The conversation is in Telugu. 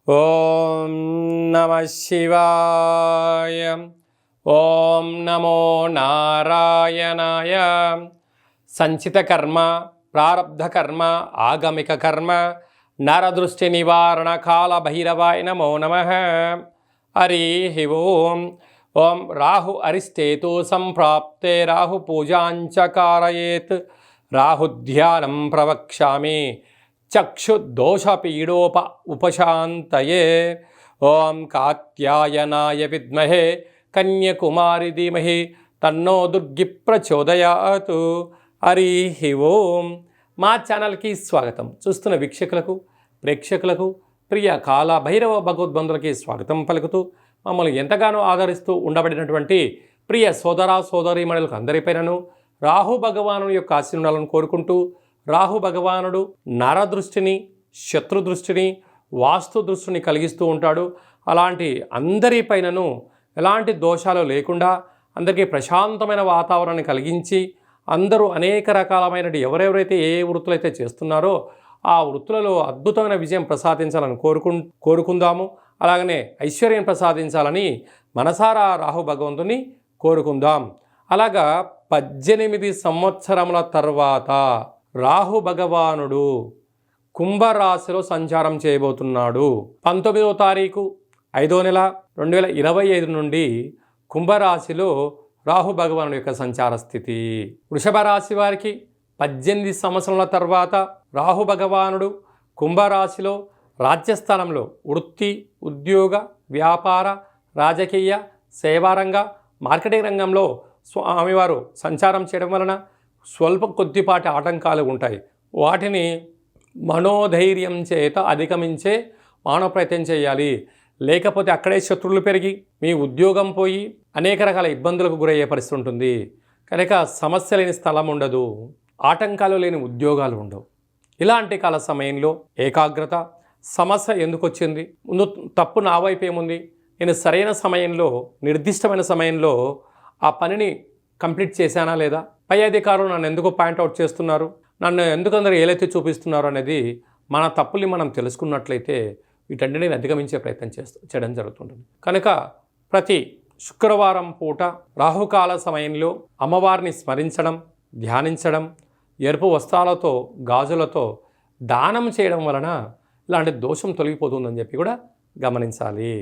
ఓం నమ శివాయ. ఓం నమో నారాయణాయ. సంచిత కర్మ, ప్రారబ్ధ కర్మ, ఆగమిక కర్మ, నరదృష్టి నివారణ కాల భైరవాయ నమో నమః. హరి ఓం. ఓం రాహు అరిష్టేతు సంప్రాప్తే రాహు పూజాంచ కారయేత్. రాహుధ్యానం ప్రవక్ష్యామి చక్షుదోషపీడోప ఉపశాంతయే. ఓం కాత్యాయనాయ విద్మహే కన్యకుమారి ధీమహి తన్నో దుర్గి ప్రచోదయాతు. హరి ఓం. మా ఛానల్కి స్వాగతం. చూస్తున్న వీక్షకులకు, ప్రేక్షకులకు, ప్రియ కాల భైరవ భగవద్బంధులకి స్వాగతం పలుకుతూ మమ్మల్ని ఎంతగానో ఆదరిస్తూ ఉండబడినటువంటి ప్రియ సోదర సోదరీమణులకు అందరిపైనను రాహు భగవాను యొక్క ఆశీర్వాదాలను కోరుకుంటూ, రాహు భగవానుడు నరదృష్టిని, శత్రుదృష్టిని, వాస్తు దృష్టిని కలిగిస్తూ ఉంటాడు. అలాంటి అందరిపైనను ఎలాంటి దోషాలు లేకుండా అందరికీ ప్రశాంతమైన వాతావరణాన్ని కలిగించి, అందరూ అనేక రకాలమైన ఎవరెవరైతే ఏ వృత్తులు అయితే చేస్తున్నారో ఆ వృత్తులలో అద్భుతమైన విజయం ప్రసాదించాలని కోరుకుందాము. అలాగనే ఐశ్వర్యం ప్రసాదించాలని మనసారా రాహు భగవంతుని కోరుకుందాం. అలాగా 18 సంవత్సరముల తర్వాత రాహు భగవానుడు కుంభరాశిలో సంచారం చేయబోతున్నాడు. 19వ తారీఖు 5వ నెల 2025 నుండి కుంభరాశిలో రాహు భగవానుడు యొక్క సంచార స్థితి. వృషభ రాశి వారికి 18 సంవత్సరాల తర్వాత రాహు భగవానుడు కుంభరాశిలో రాజ్యస్థానంలో వృత్తి, ఉద్యోగ, వ్యాపార, రాజకీయ, సేవారంగ, మార్కెటింగ్ రంగంలో స్వామివారు సంచారం చేయడం వలన స్వల్ప కొద్దిపాటి ఆటంకాలు ఉంటాయి. వాటిని మనోధైర్యం చేత అధిగమించే మానవ ప్రయత్నం చేయాలి. లేకపోతే అక్కడే శత్రువులు పెరిగి మీ ఉద్యోగం పోయి అనేక రకాల ఇబ్బందులకు గురయ్యే పరిస్థితి ఉంటుంది. కనుక సమస్య లేని స్థలం ఉండదు, ఆటంకాలు లేని ఉద్యోగాలు ఉండవు. ఇలాంటి కాల సమయంలో ఏకాగ్రత, సమస్య ఎందుకు వచ్చింది, ముందు తప్పు నా వైపు ఏముంది, నేను సరైన సమయంలో నిర్దిష్టమైన సమయంలో ఆ పనిని కంప్లీట్ చేశానా లేదా, పై అధికారులు నన్ను ఎందుకు పాయింట్అవుట్ చేస్తున్నారు, నన్ను ఎందుకు అందరూ ఏలైతే చూపిస్తున్నారు అనేది మన తప్పుల్ని మనం తెలుసుకున్నట్లయితే వీటన్నిటిని అధిగమించే ప్రయత్నం చేయడం జరుగుతుంటుంది. కనుక ప్రతి శుక్రవారం పూట రాహుకాల సమయంలో అమ్మవారిని స్మరించడం, ధ్యానించడం, ఎరుపు వస్త్రాలతో, గాజులతో దానం చేయడం వలన ఇలాంటి దోషం తొలగిపోతుందని చెప్పి కూడా గమనించాలి.